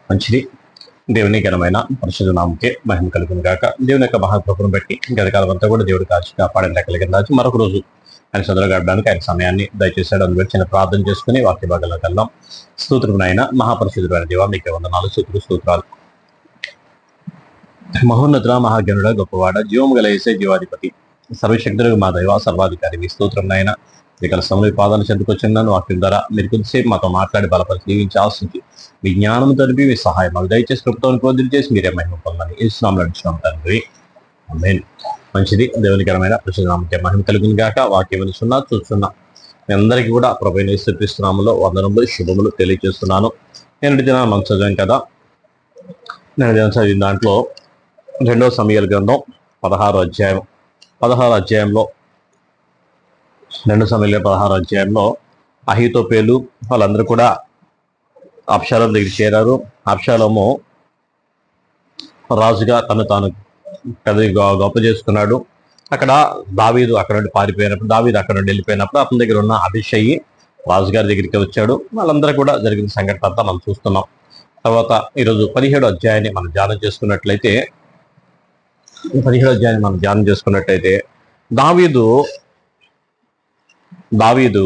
మంచిది. దేవుని ఘనమైన పరిశుద్ధ నామకే మహిమ కలుగును గాక. దేవుని యొక్క మహాకృపను బట్టి గతకాలం అంతా కూడా దేవుడు కాచి కాపాడిన లెక్కల కింద మరొక రోజు ఆయన సదులు గడపడానికి ఆయన సమయాన్ని దయచేశాడు. అందులో చిన్న ప్రార్థన చేసుకుని వాక్య భాగంలోకి వెళ్దాం. స్తోత్రం నాయన, మహాపరిశుద్ధుడైన దేవా, మీకే వందనాలు, స్తోత్రాలు. మహోన్నతుల మహాగణుడ, గొప్పవాడ, జీవము గల యేసే జీవాధిపతి, సర్వశక్తులకు మా దైవ సర్వాధికారి, మీ స్తోత్రం నాయన. ఇక్కడ సమయ పాదాలు చెందుకొచ్చిందని వాక్యం ద్వారా మీరు కొద్దిసేపు మాతో మాట్లాడి బలపరిచి జీవించి ఆశించి మీ జ్ఞానం తరిపి మీ సహాయం మాకు దయచేసి కృపతో వదిలి చేసి మీరే మహిమ పొందని ఇస్తున్నాం నడుచున్నాం తండ్రి. ఆమేన్. మంచిది. దేవునికరమైన ప్రసిద్ధనామకే మహిమ కలుగును గాక. వాక్యం వినుచున్నా చూస్తున్నా మీ అందరికీ కూడా ప్రభువైన యేసుక్రీస్తు నామములో వందనములు శుభములు తెలియజేస్తున్నాను. నేను దినాన్ని మనం చదివాను కదా. నేను చదివిన దాంట్లో 2వ సమూయేలు గ్రంథం 16వ అధ్యాయం 2 సమూయేలు 16వ అధ్యాయంలో అహీతోపేలు వాళ్ళందరూ కూడా అబ్షాలోము దగ్గర చేరారు. అబ్షాలోము రాజుగా తాను గొప్ప చేసుకున్నాడు. అక్కడ దావీదు అక్కడ నుండి పారిపోయినప్పుడు, దావీదు అక్కడ నుండి వెళ్ళిపోయినప్పుడు అతని దగ్గర ఉన్న అభిషయి రాజుగారి దగ్గరికి వచ్చాడు. వాళ్ళందరూ కూడా జరిగిన సంఘటన అంతా మనం చూస్తున్నాం. తర్వాత ఈరోజు 17వ అధ్యాయాన్ని మనం ధ్యానం చేసుకున్నట్లయితే దావీదు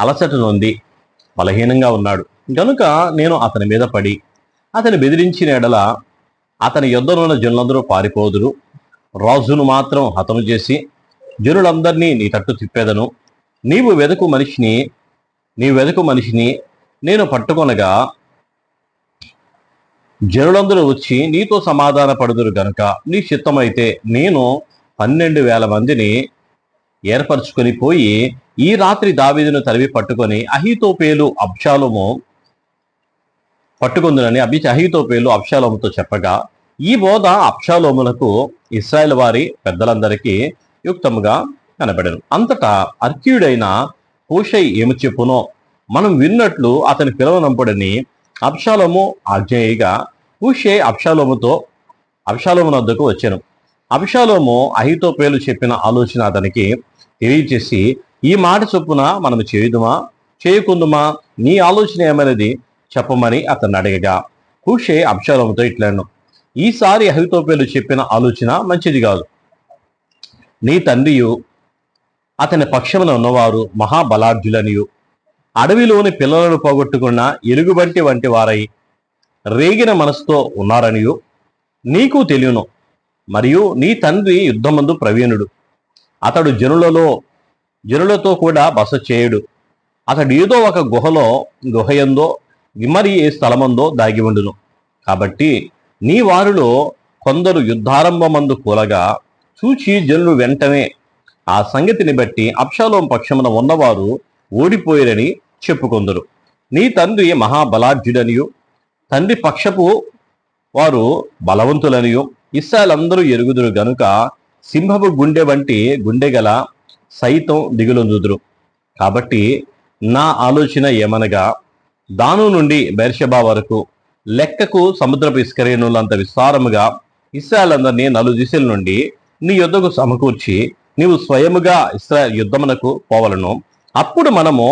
అలసట నొంది బలహీనంగా ఉన్నాడు గనుక నేను అతని మీద పడి అతని బెదిరించిన ఎడల అతని యుద్ధనున్న జనులందరూ పారిపోదురు, రాజును మాత్రం హతము చేసి జనులందరినీ నీ తట్టు తిప్పేదను. నీవు వెదకు మనిషిని నేను పట్టుకొనగా జనులందరూ వచ్చి నీతో సమాధాన పడుదురు గనుక నీ చిత్తమైతే నేను 12,000 మందిని ఏర్పరచుకొని పోయి ఈ రాత్రి దావీదును తరివి పట్టుకొని అహీతోపేలు పట్టుకుందునని అహీతోపేలు అబ్షాలోముతో చెప్పగా, ఈ బోధ అబ్షాలోములకు ఇశ్రాయేల్ వారి పెద్దలందరికీ యుక్తముగా కనబడెను. అంతటా అర్కీయుడైన హూషై ఏమి చెప్పునో మనం విన్నట్లు అతని పిలవనంపుడని అబ్షాలోము ఆజ్ఞేయగా హూషై అబ్షాలోము వద్దకు వచ్చెను. అబ్షాలోము అహీతోపేలు చెప్పిన ఆలోచన అతనికి తెలియచేసి, ఈ మాట చొప్పున మనం చేయకుందుమా, నీ ఆలోచన ఏమైనది చెప్పమని అతన్ని అడగగా, హూషై అబ్షాలోముతో ఇట్లను, ఈసారి అహీతోపేలు చెప్పిన ఆలోచన మంచిది కాదు. నీ తండ్రియు అతని పక్షమున ఉన్నవారు మహాబలాఢ్యులనియు అడవిలోని పిల్లలను పోగొట్టుకున్న ఎలుగుబంటి వంటి వారై రేగిన మనసుతో ఉన్నారనియు నీకు తెలియను. మరియు నీ తండ్రి యుద్ధమందు ప్రవీణుడు, అతడు జనులతో కూడా బస చేయుడు. అతడు ఏదో ఒక గుహయందో మరి ఏ స్థలమందో దాగి ఉండును. కాబట్టి నీ వారిలో కొందరు యుద్ధారంభమందు కూలగా చూచి జనులు వెంటనే ఆ సంగతిని బట్టి అబ్షాలోము పక్షమున ఉన్నవారు ఓడిపోయారని చెప్పుకొందరు. నీ తండ్రి మహాబలాఢ్యుడనియు తండ్రి పక్షపు వారు బలవంతులనియు ఇశ్రాయేలందరూ ఎరుగుదురు గనుక సింహపు గుండె వంటి గుండెగల సైతం దిగులొందుదురు. కాబట్టి నా ఆలోచన ఏమనగా, దాను నుండి బెర్షెబా వరకు లెక్కకు సముద్రపు ఇస్కరేణులంత విస్తారముగా ఇశ్రాయేలందరినీ 4 దిశల నుండి నీ యొద్దకు సమకూర్చి నీవు స్వయముగా ఇశ్రాయేల్ యుద్ధమునకు పోవలను. అప్పుడు మనము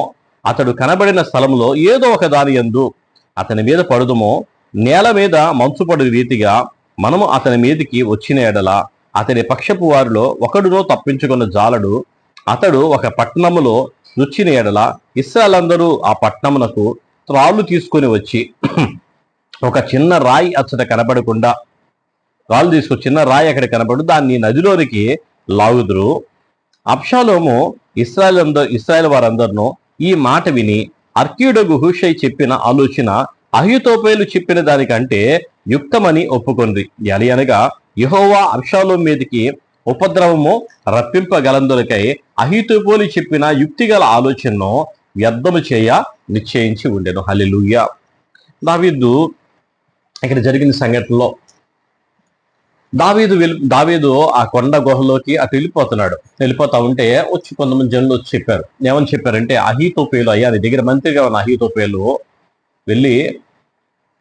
అతడు కనబడిన స్థలంలో ఏదో ఒక దాని యందు అతని మీద పడుదుమో, నేల మీద మంచుపడు రీతిగా మనము అతని మీదికి వచ్చిన ఎడల అతని పక్షపు వారిలో ఒకడునో తప్పించుకున్న జాలడు. అతడు ఒక పట్టణములో రుచిన ఎడల ఇశ్రాయేలందరూ ఆ పట్టణమునకు త్రాళ్ళు తీసుకొని వచ్చి ఒక చిన్న రాయి అచ్చట కనబడకుండా చిన్న రాయి అక్కడ కనబడు దాన్ని నదిలోనికి లాగుదురు. అబ్షాలోము ఇశ్రాయేల్ వారందరినూ ఈ మాట విని అర్కీయుడగు హూషై చెప్పిన ఆలోచన అహీతోపేలు చెప్పిన దానికంటే యుక్తమని ఒప్పుకొంది. అనగా యెహోవా అబ్షాలోము మీదికి ఉపద్రవము రప్పింపగలందులకై అహీతోపేలు చెప్పిన యుక్తిగల ఆలోచనను వ్యర్థము చేయ నిశ్చయించి ఉండెను. హల్లెలూయా. దావీదు ఇక్కడ జరిగిన సంఘటనలో దావీదు ఆ కొండ గుహలోకి అటు వెళ్ళిపోతా ఉంటే వచ్చి కొంతమంది జనులు వచ్చి చెప్పారు. ఏమని చెప్పారంటే, అహీతోపేలు అయ్యా, నీ దగ్గర మంత్రిగా ఉన్న అహీతోపేలు వెళ్ళి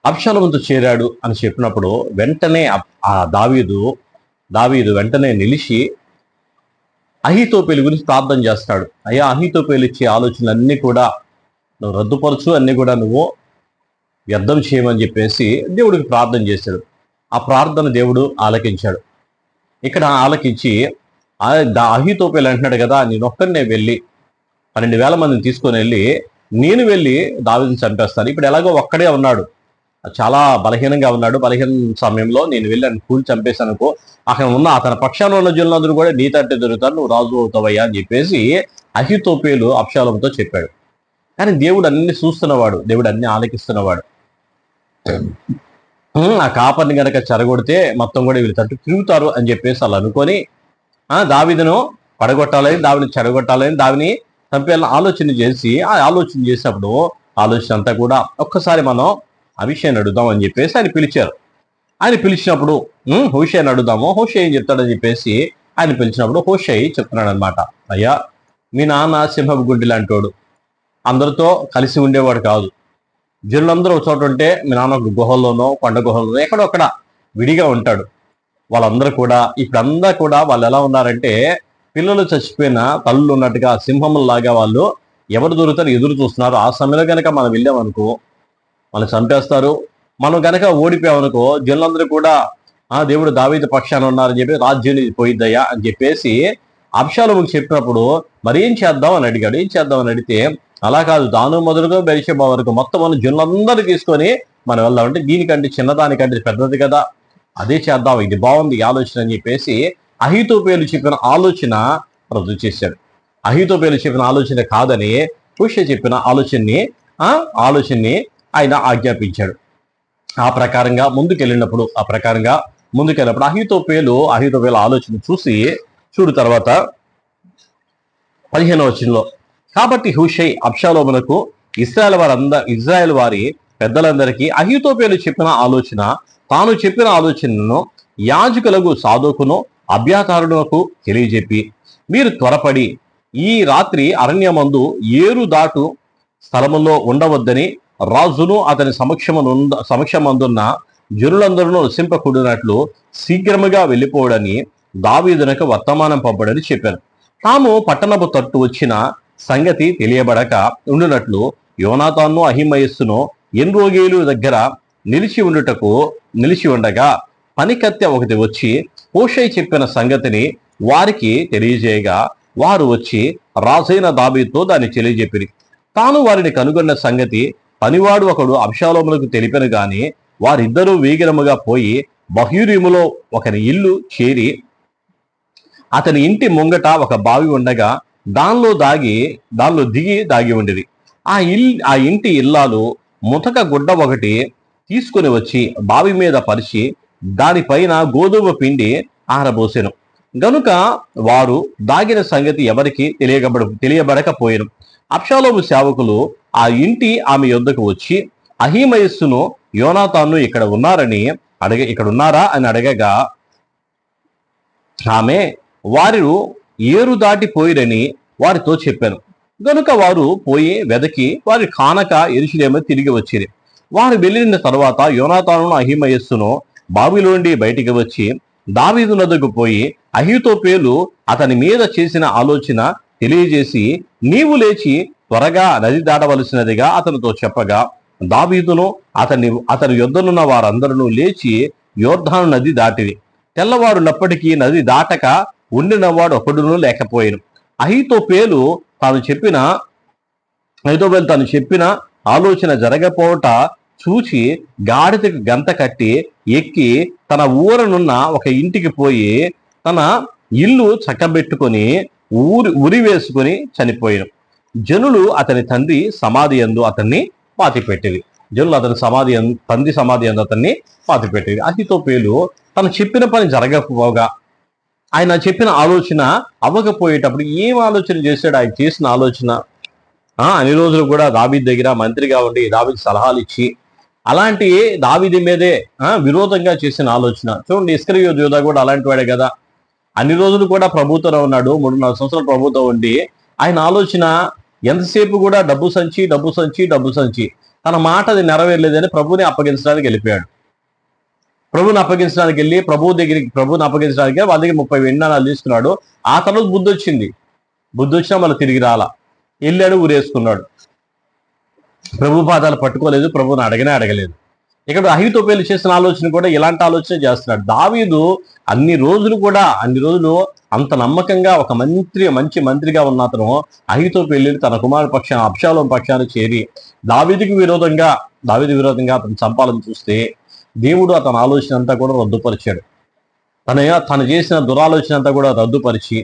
అబ్షాలోముతో చేరాడు అని చెప్పినప్పుడు వెంటనే ఆ దావీదు వెంటనే నిలిచి అహీతోపేలు గురించి ప్రార్థన చేస్తాడు. అయ్యా, అహీతోపేలు ఇచ్చే ఆలోచనలన్నీ కూడా నువ్వు రద్దుపరచు, అన్ని కూడా నువ్వు వ్యర్థం చేయమని చెప్పేసి దేవుడికి ప్రార్థన చేశాడు. ఆ ప్రార్థన దేవుడు ఆలకించాడు. ఇక్కడ ఆలకించి అహీతోపెలు అంటున్నాడు కదా, నేనొక్కడినే వెళ్ళి 12,000 మందిని తీసుకొని వెళ్ళి నేను వెళ్ళి దావీదుని చంపేస్తాను. ఇప్పుడు ఎలాగో ఒక్కడే ఉన్నాడు, చాలా బలహీనంగా ఉన్నాడు. బలహీన సమయంలో నేను వెళ్ళి ఆయన కూలి చంపేశానుకో, అక్కడ ఉన్న అతని పక్షాన ఉన్న జనులందరూ కూడా నీ తట్టే దొరుకుతారు, నువ్వు రాజు అవుతావయ్యా అని చెప్పేసి అహీతోపెలు అబ్షాలోముతో చెప్పాడు. కానీ దేవుడు అన్ని చూస్తున్నవాడు, దేవుడు అన్ని ఆలకిస్తున్నవాడు. ఆ కాపర్ని గనక చెరగొడితే మొత్తం కూడా వీళ్ళు తట్టు తిరుగుతారు అని చెప్పేసి వాళ్ళు అనుకొని దావీదును పడగొట్టాలని, దావిని చెడగొట్టాలని, దావిని చంపేయాలని ఆలోచన చేసి ఆ ఆలోచన చేసినప్పుడు ఆలోచన అంతా కూడా ఒక్కసారి మనం అభిషేక్ని అడుగుదాం అని చెప్పేసి ఆయన పిలిచారు. ఆయన పిలిచినప్పుడు హోషేని అడుగుదాము, హోషే ఏం చెప్తాడని చెప్పేసి ఆయన పిలిచినప్పుడు హోషే చెప్తున్నాడు అనమాట, అయ్యా మీ నాన్న సింహపు గుండి లాంటోడు, అందరితో కలిసి ఉండేవాడు కాదు. జనులందరూ ఒక చోట ఉంటే మీ నాన్న ఒక గుహల్లోనో కొండ గుహల్లోనో ఎక్కడొక్కడ విడిగా ఉంటాడు. వాళ్ళందరూ కూడా ఇప్పుడంతా కూడా వాళ్ళు ఎలా ఉన్నారంటే పిల్లలు చచ్చిపోయిన తల్లులు ఉన్నట్టుగా సింహంలాగా వాళ్ళు ఎవరు దొరుకుతారు ఎదురు చూస్తున్నారు. ఆ సమయంలో కనుక మనం వెళ్ళామనుకో మనం చంపేస్తారు. మనం కనుక ఓడిపోయామనుకో జనులందరూ కూడా దేవుడు దావీదు పక్షాన ఉన్నారని చెప్పి రాజ్యం పోయిద్దయ్యా అని చెప్పేసి అబ్షాలోముకు చెప్పినప్పుడు మరి ఏం చేద్దాం అని అడిగాడు. ఏం చేద్దాం అని అడిగితే అలా కాదు, దాను మొదలుగా బెర్షెబా వరకు మొత్తం మనం జనులందరూ తీసుకొని మనం వెళ్దామంటే దీనికంటే చిన్నదానికంటే పెద్దది కదా, అదే చేద్దాం, ఇది బాగుంది ఆలోచన అని చెప్పేసి అహీతోపెలు చెప్పిన ఆలోచన రద్దు చేశాడు. అహీతోపెలు చెప్పిన ఆలోచన కాదని హోషే చెప్పిన ఆలోచనని ఆయన ఆజ్ఞాపించాడు. ఆ ప్రకారంగా ముందుకెళ్ళినప్పుడు అహీతోపెలు ఆలోచన చూడు తర్వాత 15వ వచనంలో, కాబట్టి హూషై అబ్షాలోమునకు ఇజ్రాయెల్ వారి పెద్దలందరికీ అహీతోపెలు చెప్పిన ఆలోచన, తాను చెప్పిన ఆలోచనను యాజకులకు సాదోకును అబ్యాతారునకు తెలియజెప్పి, మీరు త్వరపడి ఈ రాత్రి అరణ్యమందు ఏరు దాటు స్థలములో ఉండవద్దని రాజును అతని సమక్షమందున్న జనులందరూ నశింపకూడినట్లు శీఘ్రముగా వెళ్ళిపోవడని దావీదునకు వర్తమానం పంపడని చెప్పాను. తాము పట్టణపు తట్టు వచ్చిన సంగతి తెలియబడక ఉండునట్లు యోనాతాను అహిమయస్సును ఎన్రోగేలు దగ్గర నిలిచి ఉండగా పనికత్తె ఒకటి వచ్చి హోషై చెప్పిన సంగతిని వారికి తెలియజేయగా వారు వచ్చి రాజైన దావీదుతో దాన్ని తెలియజెప్పిరి. తాను వారిని కనుగొన్న సంగతి పనివాడు ఒకడు అబ్షాలోములకు తెలిపెను గాని వారిద్దరూ వేగిరముగా పోయి బహూరీములో ఒకని ఇల్లు చేరి అతని ఇంటి ముంగట ఒక బావి ఉండగా దానిలో దిగి దాగి ఉండిరి. ఆ ఇంటి ఇల్లాలు ముతక గుడ్డ ఒకటి తీసుకుని వచ్చి బావి మీద పరిచి దానిపైన గోధుమ పిండి ఆరబోసెను గనుక వారు దాగిన సంగతి ఎవరికి తెలియబడకపోయాను. అబ్షాలోము సేవకులు ఆ ఇంటి ఆమె యొద్దకు వచ్చి అహీమయస్సును యోనాతాను ఇక్కడ ఉన్నారా అని అడగగా ఆమె వారు ఏరు దాటిపోయిరని వారితో చెప్పాను. గనుక వారు పోయి వెదకి వారి కానక యెరూషలేము తిరిగి వచ్చిరి. వారు వెళ్ళిన తర్వాత యోనాతాను అహీమయస్సును బావిలోండి బయటికి వచ్చి దావీదు నద్దకు పోయి అహీతోపెలు అతని మీద చేసిన ఆలోచన తెలియజేసి నీవు లేచి త్వరగా నది దాటవలసినదిగా అతనితో చెప్పగా దావీదును అతని యొద్దనున్న వారందరూ లేచి యోర్దాను నది దాటిరి. తెల్లవారున్నప్పటికీ నది దాటక ఉండినవాడు ఒకడును లేకపోయాను. అహీతోపెలు తాను చెప్పిన ఆలోచన జరగపోవట చూచి గాడిదకు గంత కట్టి ఎక్కి తన ఊరనున్న ఒక ఇంటికి పోయి తన ఇల్లు చక్కబెట్టుకొని ఉరి వేసుకొని చనిపోయాను. జనులు అతని తండ్రి సమాధి యందు అతన్ని పాతిపెట్టిరి. తండ్రి సమాధి యందు అతన్ని పాతిపెట్టిరి. అహీతోపెలు తను చెప్పిన పని జరగకపోగా ఆయన చెప్పిన ఆలోచన అవ్వకపోయేటప్పుడు ఏం ఆలోచన చేశాడు? ఆయన చేసిన ఆలోచన అన్ని రోజులు కూడా దావీదు దగ్గర మంత్రిగా ఉండి దావీదు సలహాలు ఇచ్చి అలాంటి దావీదు మీదే విరోధంగా చేసిన ఆలోచన చూడండి. ఇస్కరియోతు యూదా కూడా అలాంటి వాడే కదా. అన్ని రోజులు కూడా ప్రభుత్వంలో ఉన్నాడు, 3-4 సంవత్సరాలు ప్రభుత్వం ఉండి ఆయన ఆలోచన ఎంతసేపు కూడా డబ్బు సంచి తన మాట అది నెరవేరలేదని ప్రభుని అప్పగించడానికి వెళ్ళిపోయాడు. ప్రభుని అప్పగించడానికి వెళ్ళి ప్రభుని అప్పగించడానికి వాళ్ళ దగ్గర 30 వెండి నాణాలు తీసుకున్నాడు. ఆ తర్వాత బుద్ధి వచ్చినా మళ్ళీ తిరిగి రాలా, వెళ్ళాడు, ఊరేసుకున్నాడు. ప్రభు పాదాలు పట్టుకోలేదు, ప్రభుని అడగలేదు. ఇక్కడ అహీతోపేలు చేసిన ఆలోచన కూడా ఇలాంటి ఆలోచన చేస్తున్నాడు. దావీదు అన్ని రోజులు అంత నమ్మకంగా ఒక మంచి మంత్రిగా ఉన్న అతను అహీతోపేలు తన కుమారు పక్షాన అబ్షాలోము పక్షాన చేరి దావీదు విరోధంగా అతను చంపాలని చూస్తే దేవుడు అతని ఆలోచన అంతా కూడా రద్దుపరిచాడు. తను చేసిన దురాలోచన అంతా కూడా రద్దుపరిచి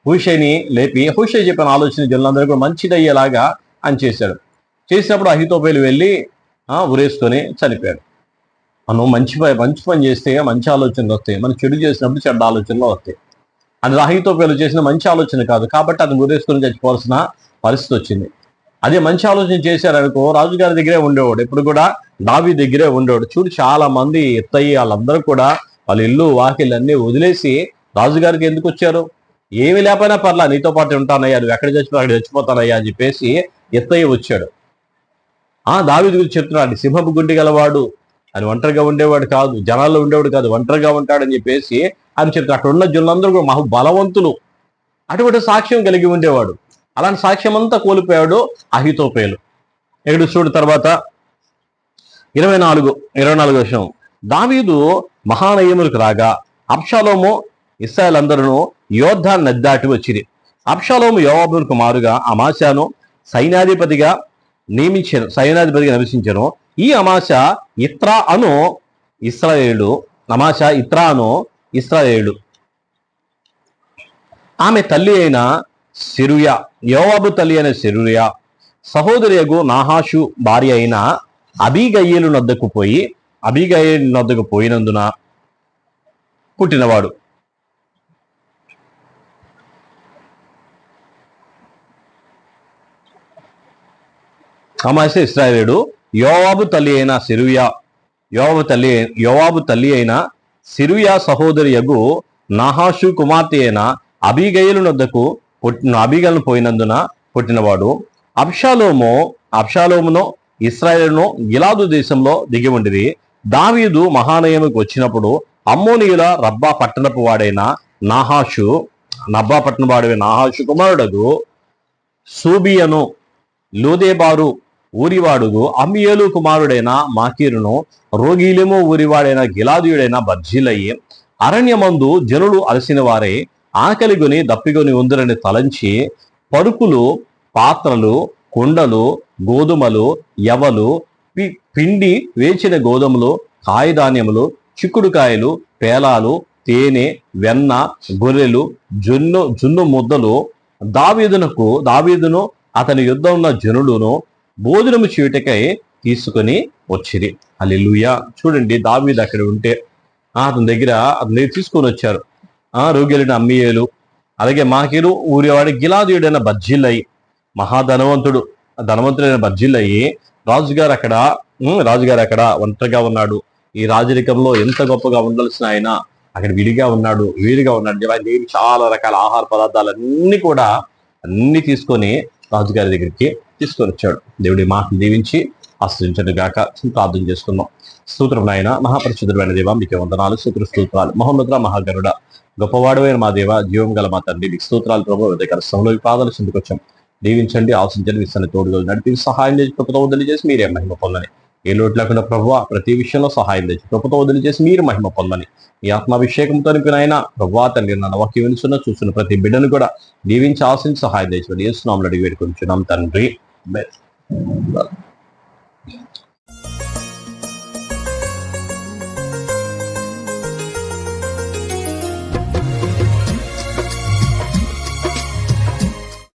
హూషైని లేపి హూషై చెప్పిన ఆలోచన జనులందరూ కూడా మంచిదయ్యేలాగా అని చేశాడు. చేసినప్పుడు అహీతోపేలు వెళ్ళి ఉరేసుకొని చనిపోయాడు. మనం మంచి పని చేస్తే మంచి ఆలోచనలు వస్తాయి, మనం చెడు చేసినప్పుడు చెడ్డ ఆలోచనలు వస్తాయి. అది అహీతోపేలు చేసిన మంచి ఆలోచన కాదు కాబట్టి అది ఉరేసుకొని చచ్చిపోవాల్సిన పరిస్థితి వచ్చింది. అదే మంచి ఆలోచన చేశారనుకో రాజుగారి దగ్గరే ఉండేవాడు, ఎప్పుడు కూడా దావీదు దగ్గరే ఉండేవాడు. చూడు చాలా మంది ఎత్తయ్యి వాళ్ళందరూ కూడా వాళ్ళ ఇల్లు వాకిళ్ళు అన్నీ వదిలేసి రాజుగారికి ఎందుకు వచ్చారు? ఏమి లేకపోయినా పర్లా, నీతో పాటు ఉంటానయ్యా, నువ్వు ఎక్కడ చచ్చిపోతానయ్యా అని చెప్పేసి ఎత్తయ్య వచ్చాడు. దావీదు గురించి చెప్తున్నాడు, సింహపు గుండి గలవాడు, ఆయన ఒంటరిగా ఉండేవాడు కాదు, జనాల్లో ఉండేవాడు కాదు, ఒంటరిగా ఉంటాడని చెప్పేసి ఆయన చెప్తాడు. అక్కడ ఉన్న జనులందరూ కూడా మహా బలవంతులు, అటువంటి సాక్ష్యం కలిగి ఉండేవాడు. అలాంటి సాక్ష్యం అంతా కోల్పోయాడు అహీతోపేలు. ఇక్కడ చూడు తర్వాత 24 విషయం. దావీదు మహానయములకు రాగా అబ్షాలోము ఇశ్రాయేలు అందరూ యోర్దాను నది దాటి వచ్చిరి. అబ్షాలోము యోవాబు కుమారుగా అమాశాను సైన్యాధిపతిగా నివసించను. ఈ అమాశా ఇత్రా అను ఇస్రాయేలు. ఆమె తల్లి అయిన సెరూయా, యోవాబు తల్లి అయిన సెరూయా సహోదరియగు నాహాషు భార్య అయిన అబీగయీలు నద్దకు పోయినందున పుట్టినవాడు. అమాశ ఇశ్రాయేలుడు. యోవాబు తల్లి అయిన సెరూయా సహోదరియగు నాహాషు కుమార్తె అయిన అబీగయలను పోయినందున పుట్టినవాడు. అబ్షాలోమును ఇశ్రాయేలును గిలాదు దేశంలో దిగి ఉండిరి. దావీదు మహానయముకు వచ్చినప్పుడు అమ్మోనీయుల రబ్బా పట్టణపు వాడైన నాహాషు కుమారుడగు సూబియను లోదేబారు ఊరివాడుగు అమ్మియేలు కుమారుడైన మాకీరును రోగీలెము ఊరివాడైన గిలాదీయుడైన బర్జీలయ్యి అరణ్యమందు జనులు అలసిన వారే ఆకలిగొని దప్పిగొని ఉందరని తలంచి పరుపులు, పాత్రలు, కుండలు, గోధుమలు, యవలు, పిండి వేచిన గోధుమలు, కాయధాన్యములు, చిక్కుడుకాయలు, పేలాలు, తేనె, వెన్న, గొర్రెలు, జున్ను ముద్దలు దావీదును అతని యుద్ధ ఉన్న జనులను భోజనము చేయుటకై తీసుకొని వచ్చిరి. హల్లెలూయా. చూడండి, దావీదు అక్కడ ఉంటే అతని దగ్గర తీసుకొని వచ్చారు రోగిలిన అమ్మీయేలు, అలాగే మాకీరు ఊరివాడి గిలాదీయుడైన బర్జిల్లయి, ధనవంతుడైన బర్జిల్లయి రాజుగారు అక్కడ ఒంటరిగా ఉన్నాడు. ఈ రాజరికంలో ఎంత గొప్పగా ఉండాల్సిన ఆయన అక్కడ వీడిగా ఉన్నాడు. చాలా రకాల ఆహార పదార్థాలన్నీ కూడా అన్ని తీసుకొని రాజుగారి దగ్గరికి తీసుకొని వచ్చాడు. దేవుడి మాటలు దీవించి ఆశ్రయించండి గాక. ప్రార్థన చేసుకుందాం. స్తోత్రం నాయన, మహాపరిశుద్ధుడైన దేవ, మీకే వందనాలు, స్తోత్రాలు. మహోన్నత మహాగరుడ, గొప్పవాడమైన మా దేవ, జీవం గల మా తండ్రి, మీకు స్తోత్రాలు ప్రభు. దగ్గర సమయంలో పాదాలు చెందుకొచ్చాం. దీవించండి, ఆశించండి, విశ్వాన్ని తోడుగా నడిపి సహాయం చేసి కృపతో వదిలి చేసి మీరే మహిమ పొందని, ఏ లోటు లేకుండా ప్రభు ప్రతి విషయంలో సహాయం చేసి కృపతో వదిలి చేసి మీరు మహిమ పొందని, ఈ ఆత్మాభిషేకంతో నింపిన ఆయన ప్రభు తండ్రి నన్ను వాక్యం వినుచున్న చూస్తున్న ప్రతి బిడ్డను కూడా దీవించి ఆశించి సహాయం చేసి యేసు నామములో అడిగి వేడుకొంచున్నాం తండ్రి.